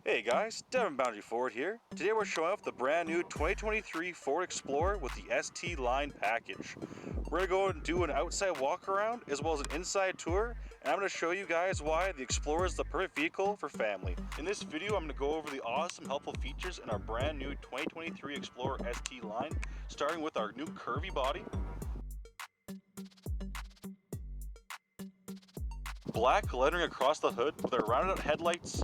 Hey guys, Devin Boundary Ford here. Today we're showing off the brand new 2023 Ford Explorer with the ST line package. We're going to go and do an outside walk around as well as an inside tour, and I'm going to show you guys why the Explorer is the perfect vehicle for family. In this video I'm going to go over the awesome helpful features in our brand new 2023 Explorer ST line, starting with our new curvy body, black lettering across the hood with our rounded out headlights,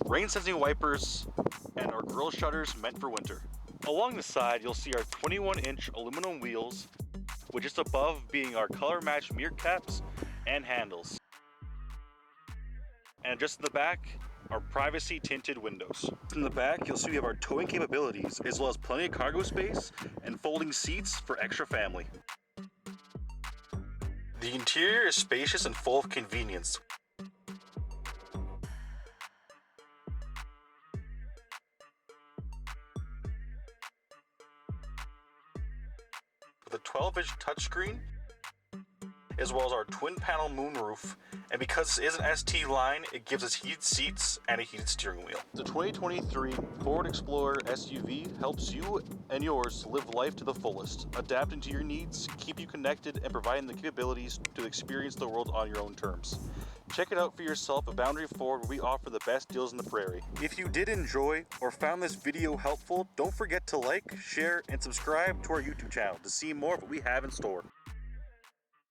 rain-sensing wipers, and our grille shutters meant for winter. Along the side, you'll see our 21-inch aluminum wheels, with just above being our color-matched mirror caps and handles. And just in the back, our privacy tinted windows. In the back, you'll see we have our towing capabilities, as well as plenty of cargo space and folding seats for extra family. The interior is spacious and full of convenience. With a 12-inch touchscreen, as well as our twin panel moonroof, and because this is an ST line, it gives us heated seats and a heated steering wheel. The 2023 Ford Explorer SUV helps you and yours live life to the fullest, adapting to your needs, keep you connected, and providing the capabilities to experience the world on your own terms. Check it out for yourself at Boundary Ford, where we offer the best deals in the prairie. If you did enjoy or found this video helpful, don't forget to like, share, and subscribe to our YouTube channel to see more of what we have in store.